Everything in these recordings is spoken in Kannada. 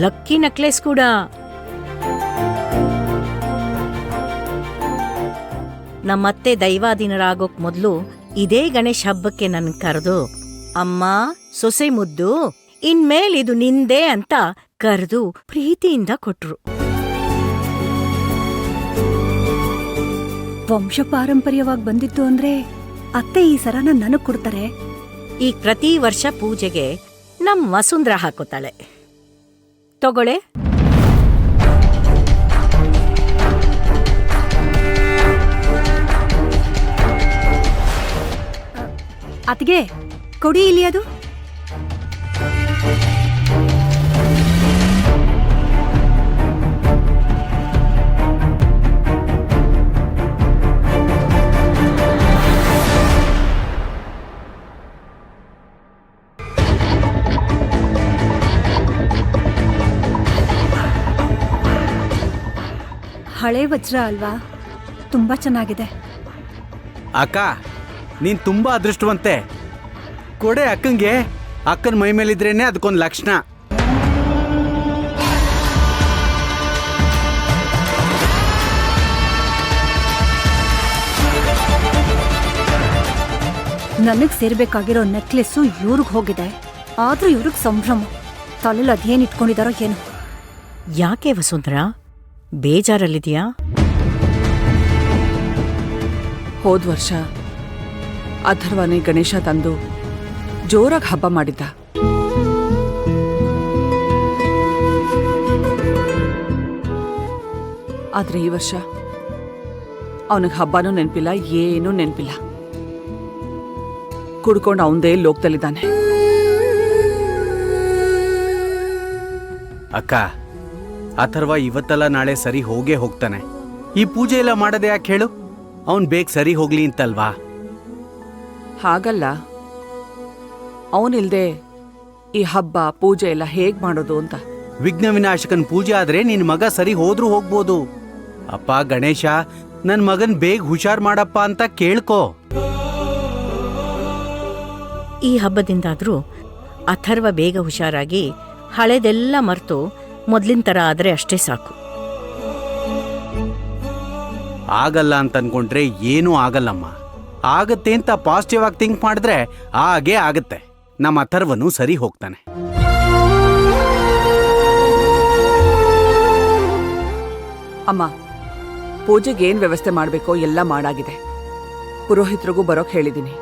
ಲಕ್ಕಿ ನೆಕ್ಲೆಸ್ ಕೂಡ. ನಮ್ಮತ್ತೆ ದೈವಾಧೀನರಾಗೋಕ್ ಮೊದ್ಲು ಇದೇ ಗಣೇಶ್ ಹಬ್ಬಕ್ಕೆ ನನ್ ಕರೆದು, ಅಮ್ಮ ಸೊಸೆ ಮುದ್ದು, ಇನ್ಮೇಲ್ ಇದು ನಿಂದೇ ಅಂತ ಕರೆದು ಪ್ರೀತಿಯಿಂದ ಕೊಟ್ರು. ವಂಶ ಪಾರಂಪರ್ಯವಾಗಿ ಬಂದಿತ್ತು ಅಂದ್ರೆ ಅತ್ತೆ ಈ ಸರನ ನನಗ್ ಕೊಡ್ತಾರೆ. ಈ ಪ್ರತಿ ವರ್ಷ ಪೂಜೆಗೆ ನಮ್ ವಸುಂಧ್ರ ಹಾಕೋತಾಳೆ. ತಗೊಳೆ. ಅತ್ಗೆ ಕೊಡಿ ಇಲ್ಲಿ ಅದು. ಹಳೆ ವಜ್ರ ಅಲ್ವಾ, ತುಂಬಾ ಚೆನ್ನಾಗಿದೆ. ಅಕ್ಕ, ನೀನ್ ತುಂಬಾ ಅದೃಷ್ಟವಂತೆ. ಕೊಡೆ ಅಕ್ಕಂಗೆ. ಅಕ್ಕನ ಮೈ ಮೇಲಿದ್ರೇನೆ ಅದಕ್ಕೊಂದು ಲಕ್ಷಣ. ನನಗ್ ಸೇರ್ಬೇಕಾಗಿರೋ ನೆಕ್ಲೆಸ್ಸು ಇವ್ರಿಗೆ ಹೋಗಿದೆ. ಆದ್ರೂ ಇವ್ರಿಗೆ ಸಂಭ್ರಮ. ತಲೆಲ್ ಅದೇನ್ ಇಟ್ಕೊಂಡಿದಾರೋ ಏನು. ಯಾಕೆ ವಸುಂಧರಾ, ಬೇಜಾರಲ್ಲಿದ್ಯಾ? ಹೋದ್ ವರ್ಷ ಅಥರ್ವನೇ ಗಣೇಶ ತಂದು ಜೋರಾಗಿ ಹಬ್ಬ ಮಾಡಿದ್ದ. ಆದ್ರೆ ಈ ವರ್ಷ ಅವನಿಗೆ ಹಬ್ಬನೂ ನೆನಪಿಲ್ಲ, ಏನೂ ನೆನಪಿಲ್ಲ. ಕುಡ್ಕೊಂಡು ಅವನದೇ ಲೋಕದಲ್ಲಿದ್ದಾನೆ. ಅಕ್ಕ, ಅಥರ್ವ ಇವತ್ತಲ್ಲ ನಾಳೆ ಸರಿ ಹೋಗೇ ಹೋಗ್ತಾನೆ. ಈ ಪೂಜೆ ಎಲ್ಲ ಮಾಡೋದೇ ಯಾಕೆ ಹೇಳು? ಅವನ್ ಬೇಗ ಸರಿ ಹೋಗ್ಲಿ ಅಂತಲ್ವಾ? ಹಾಗಲ್ಲ, ಅವನಿಲ್ದೆ ಈ ಹಬ್ಬ ಪೂಜೆ ಎಲ್ಲ ಹೇಗ್ ಮಾಡೋದು ಅಂತ. ವಿಘ್ನ ವಿನಾಶಕನ್ ಪೂಜೆ ಆದ್ರೆ ನಿನ್ ಮಗ ಸರಿ ಹೋದ್ರೂ ಹೋಗ್ಬೋದು. ಅಪ್ಪ ಗಣೇಶ, ನನ್ ಮಗನ್ ಬೇಗ ಹುಷಾರ್ ಮಾಡಪ್ಪ ಅಂತ ಕೇಳ್ಕೊ. ಈ ಹಬ್ಬದಿಂದಾದ್ರೂ ಅಥರ್ವ ಬೇಗ ಹುಷಾರಾಗಿ ಹಳೆದೆಲ್ಲ ಮರ್ತು ಮೊದ್ಲಿನ ತರ ಆದ್ರೆ ಅಷ್ಟೇ ಸಾಕು. ಆಗಲ್ಲ ಅಂತ ಅನ್ಕೊಂಡ್ರೆ ಏನೂ ಆಗಲ್ಲಮ್ಮ. ಆಗತ್ತೆ ಅಂತ ಪಾಸಿಟಿವ್ ಆಗಿ ಥಿಂಕ್ ಮಾಡಿದ್ರೆ ಹಾಗೇ ಆಗತ್ತೆ. ನಮ್ಮ ಅಥರ್ವನು ಸರಿ ಹೋಗ್ತಾನೆ. ಅಮ್ಮ, ಪೂಜೆಗೆ ಏನ್ ವ್ಯವಸ್ಥೆ ಮಾಡ್ಬೇಕೋ ಎಲ್ಲ ಮಾಡಾಗಿದೆ. ಪುರೋಹಿತರಿಗೂ ಬರೋಕ್ ಹೇಳಿದ್ದೀನಿ.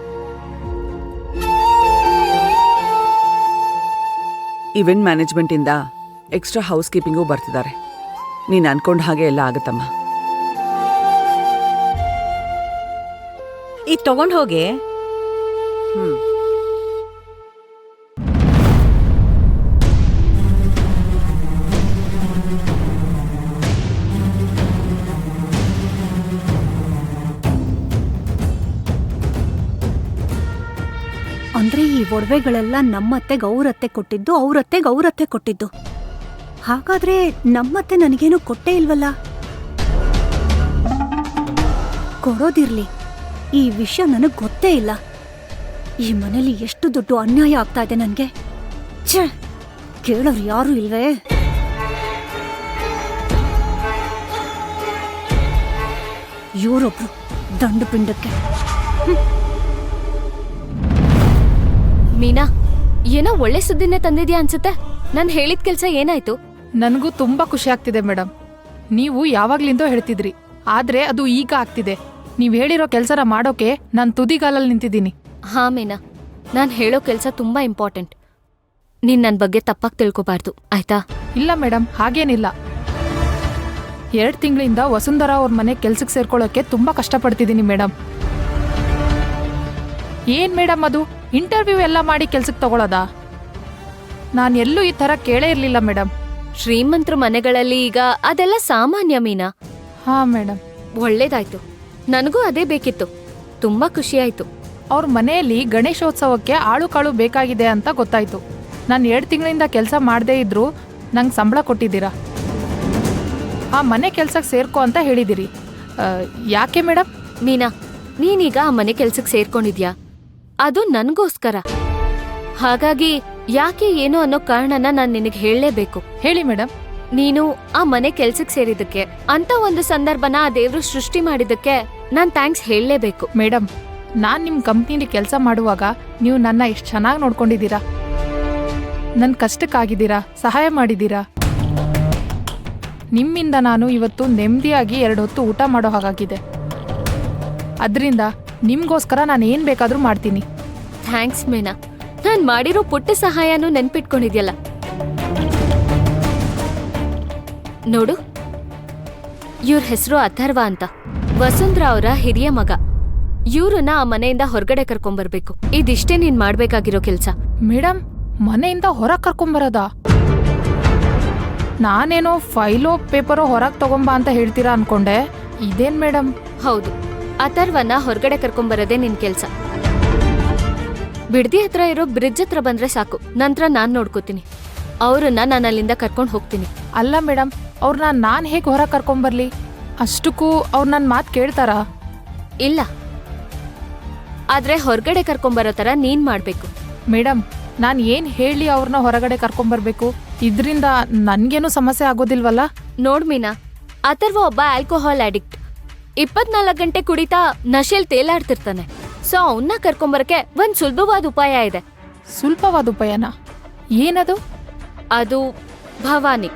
ಇವೆಂಟ್ ಮ್ಯಾನೇಜ್ಮೆಂಟ್ ಇಂದ ಎಕ್ಸ್ಟ್ರಾ ಹೌಸ್ ಕೀಪಿಂಗೂ ಬರ್ತಿದ್ದಾರೆ. ನೀನ್ ಅನ್ಕೊಂಡ ಹಾಗೆ ಎಲ್ಲ ಆಗತ್ತಮ್ಮ. ಈಗ ತಗೊಂಡ್ ಹೋಗಿ. ಅಂದ್ರೆ ಈ ಒಡವೆಗಳೆಲ್ಲ ನಮ್ಮತ್ತೆಗೆ ಅವ್ರತ್ತೆ ಕೊಟ್ಟಿದ್ದು, ಅವ್ರತ್ತೆಗೆ ಅವ್ರತ್ತೆ ಕೊಟ್ಟಿದ್ದು. ಹಾಗಾದ್ರೆ ನಮ್ಮತ್ತೆ ನನಗೇನು ಕೊಟ್ಟೇ ಇಲ್ವಲ್ಲ? ಕೊಡೋದಿರ್ಲಿ, ಈ ವಿಷಯ ನನಗ್ ಗೊತ್ತೇ ಇಲ್ಲ. ಈ ಮನೇಲಿ ಎಷ್ಟು ದೊಡ್ಡ ಅನ್ಯಾಯ ಆಗ್ತಾ ಇದೆ ನನ್ಗೆ. ಛೇ, ಕೇಳೋರು ಯಾರು ಇಲ್ವೇ? ಇವರೊಬ್ರು ದಂಡು ಪಿಂಡಕ್ಕೆ. ಮೀನಾ, ಏನೋ ಒಳ್ಳೆ ಸುದ್ದಿನೇ ತಂದಿದ್ಯಾ ಅನ್ಸುತ್ತೆ. ನಾನು ಹೇಳಿದ ಕೆಲ್ಸ ಏನಾಯ್ತು? ನನಗೂ ತುಂಬಾ ಖುಷಿ ಆಗ್ತಿದೆ ಮೇಡಮ್. ನೀವು ಯಾವಾಗ್ಲಿಂದೋ ಹೇಳ್ತಿದ್ರಿ, ಆದ್ರೆ ಅದು ಈಗ ಆಗ್ತಿದೆ. ನೀವ್ ಹೇಳಿರೋ ಕೆಲ್ಸನ ಮಾಡೋಕೆ ನಾನ್ ತುದಿಗಾಲಲ್ಲಿ ನಿಂತಿದ್ದೀನಿ. ಹಾ ಮೀನಾ, ನಾನ್ ಹೇಳೋ ಕೆಲ್ಸ ತುಂಬಾ ಇಂಪಾರ್ಟೆಂಟ್. ನೀನ್ ನನ್ ಬಗ್ಗೆ ತಪ್ಪಾಗಿ ತಿಳ್ಕೊಬಾರ್ದು, ಆಯ್ತಾ? ಇಲ್ಲ ಮೇಡಮ್, ಹಾಗೇನಿಲ್ಲ. 2 ತಿಂಗಳಿಂದ ವಸುಂಧರಾ ಅವ್ರ ಮನೆ ಕೆಲ್ಸಕ್ಕೆ ಸೇರ್ಕೊಳ್ಳೋಕೆ ತುಂಬಾ ಕಷ್ಟಪಡ್ತಿದ್ದೀನಿ ಮೇಡಮ್. ಏನ್ ಮೇಡಮ್ ಅದು, ಇಂಟರ್ವ್ಯೂ ಎಲ್ಲ ಮಾಡಿ ಕೆಲ್ಸಕ್ಕೆ ತಗೊಳ್ಳೋದಾ? ನಾನು ಎಲ್ಲೂ ಈ ತರ ಕೇಳೇ ಇರ್ಲಿಲ್ಲ ಮೇಡಮ್. ಶ್ರೀಮಂತರ ಮನೆಗಳಲ್ಲಿ ಈಗ ಅದೆಲ್ಲ ಸಾಮಾನ್ಯ ಮೀನಾ. ಹಾ ಮೇಡಮ್. ಒಳ್ಳೇದಾಯ್ತು, ನನಗೂ ಅದೇ ಬೇಕಿತ್ತು. ತುಂಬಾ ಖುಷಿ ಆಯ್ತು. ಅವ್ರ ಮನೆಯಲ್ಲಿ ಗಣೇಶೋತ್ಸವಕ್ಕೆ ಆಳು ಕಾಳು ಬೇಕಾಗಿದೆ ಅಂತ ಗೊತ್ತಾಯ್ತು. ನಾನು 2 ತಿಂಗಳಿಂದ ಕೆಲಸ ಮಾಡದೇ ಇದ್ರು ನಂಗೆ ಸಂಬಳ ಕೊಟ್ಟಿದ್ದೀರಾ. ಆ ಮನೆ ಕೆಲ್ಸಕ್ಕೆ ಸೇರ್ಕೊ ಅಂತ ಹೇಳಿದಿರಿ. ಯಾಕೆ ಮೇಡಮ್? ಮೀನಾ, ನೀನೀಗ ಆ ಮನೆ ಕೆಲ್ಸಕ್ಕೆ ಸೇರ್ಕೊಂಡಿದ್ಯಾ, ಅದು ನನ್ಗೋಸ್ಕರ. ಹಾಗಾಗಿ ಯಾಕೆ ಏನು ಅನ್ನೋ ಕಾರಣನ ನಾನ್ ನಿನಗೆ ಹೇಳಲೇಬೇಕು. ಹೇಳಿ ಮೇಡಮ್. ನೀನು ಆ ಮನೆ ಕೆಲ್ಸಕ್ ಸೇರಿದಕ್ಕೆ, ಅಂತ ಒಂದು ಸಂದರ್ಭನ ಆ ದೇವ್ರು ಸೃಷ್ಟಿ ಮಾಡಿದಕ್ಕೆ ನಾನ್ ಥ್ಯಾಂಕ್ಸ್ ಹೇಳಲೇಬೇಕು. ಮೇಡಮ್, ನಾನ್ ನಿಮ್ ಕಂಪ್ನಿಲಿ ಕೆಲಸ ಮಾಡುವಾಗ ನೀವು ನನ್ನ ಎಷ್ಟು ಚೆನ್ನಾಗಿ ನೋಡ್ಕೊಂಡಿದ್ದೀರಾ, ನನ್ನ ಕಷ್ಟಕ್ಕಾಗಿದ್ದೀರಾ, ಸಹಾಯ ಮಾಡಿದ್ದೀರಾ. ನಿಮ್ಮಿಂದ ನಾನು ಇವತ್ತು ನೆಮ್ಮದಿಯಾಗಿ 2 ಹೊತ್ತು ಊಟ ಮಾಡೋ ಹಾಗಾಗಿದೆ. ಅದರಿಂದ ನಿಮ್ಗೋಸ್ಕರ ನಾನು ಏನ್ ಬೇಕಾದ್ರೂ ಮಾಡ್ತೀನಿ. ಥ್ಯಾಂಕ್ಸ್ ಮೀನಾ. ನಾನ್ ಮಾಡಿರೋ ಪುಟ್ಟ ಸಹಾಯನೂ ನೆನ್ಪಿಟ್ಕೊಂಡಿದ್ಯಲ್ಲ. ನೋಡು, ಇವ್ರ ಹೆಸರು ಅಥರ್ವ ಅಂತ, ವಸುಂಧರಾ ಅವರ ಹಿರಿಯ ಮಗ. ಇವ್ರನ್ನ ಆ ಮನೆಯಿಂದ ಹೊರಗಡೆ ಕರ್ಕೊಂಬರ್ಬೇಕು. ಇದಿಷ್ಟೇ ನೀನ್ ಮಾಡ್ಬೇಕಾಗಿರೋ ಕೆಲ್ಸ. ಮೇಡಮ್, ಮನೆಯಿಂದ ಹೊರಗೆ ಕರ್ಕೊಂಬರೋದಾ? ನಾನೇನೋ ಫೈಲೋ ಪೇಪರೋ ಹೊರಗೆ ತಗೊಂಬಾ ಅಂತ ಹೇಳ್ತೀರಾ ಅನ್ಕೊಂಡೆ. ಇದೇನ್ ಮೇಡಮ್? ಹೌದು, ಅಥರ್ವನ ಹೊರಗಡೆ ಕರ್ಕೊಂಬರೋದೇ ನಿನ್ ಕೆಲ್ಸ. ಬಿಡ್ದಿ ಹತ್ರ ಇರೋ ಬ್ರಿಡ್ಜ್ ಹತ್ರ ಬಂದ್ರೆ ಸಾಕು, ನಂತರ ನಾನ್ ನೋಡ್ಕೋತೀನಿ. ಅವ್ರನ್ನ ನಾನು ಅಲ್ಲಿಂದ ಕರ್ಕೊಂಡು ಹೋಗ್ತೀನಿ. ಅಲ್ಲ ಮೇಡಮ್, ಅವ್ರನ್ನ ನಾನು ಹೇಗೆ ಹೊರಗೆ ಕರ್ಕೊಂಬರ್ಲಿ? ಅಷ್ಟಕ್ಕೂ ಅವ್ರು ನನ್ನ ಮಾತು ಕೇಳ್ತಾರಾ? ಇಲ್ಲ, ಆದ್ರೆ ಹೊರಗಡೆ ಕರ್ಕೊಂಬರೋ ತರ ನೀನ್ ಮಾಡ್ಬೇಕು. ಮೇಡಮ್, ನಾನು ಏನು ಹೇಳಿ ಅವ್ರನ್ನ ಹೊರಗಡೆ ಕರ್ಕೊಂಬರ್ಬೇಕು? ಇದರಿಂದ ನನಗೇನು ಸಮಸ್ಯೆ ಆಗೋದಿಲ್ವಲ್ಲ? ನೋಡ್ ಮೀನಾ, ಅಥರ್ವ ಒಬ್ಬ ಆಲ್ಕೋಹಾಲ್ ಅಡಿಕ್ಟ್. 24 ಗಂಟೆ ಕುಡಿತಾ ನಶೆಲ್ ತೇಲಾಡ್ತಿರ್ತಾನೆ. ಸೊ ಅವನ್ನ ಕರ್ಕೊಂಬರಕ್ಕೆ ಒಂದ್ ಸುಲಭವಾದ ಉಪಾಯ ಇದೆ. ಸುಲಭವಾದ ಉಪಾಯನ? ಏನದು? ಅದು ಭವಾನಿ.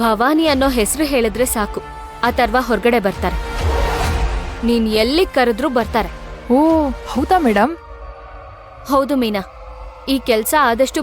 ಭವಾನಿ ಅನ್ನೋ ಹೆಸರು ಹೇಳಿದ್ರೆ ಸಾಕು, ಅಥರ್ವ ಹೊರಗಡೆ ಬರ್ತಾರೆ. ನೀನ್ ಎಲ್ಲಿ ಕರೆದ್ರೂ ಬರ್ತಾರೆ. ಓ, ಹೌದಾ ಮೇಡಮ್? ಹೌದು ಮೀನಾ, ಈ ಕೆಲ್ಸ ಆದಷ್ಟು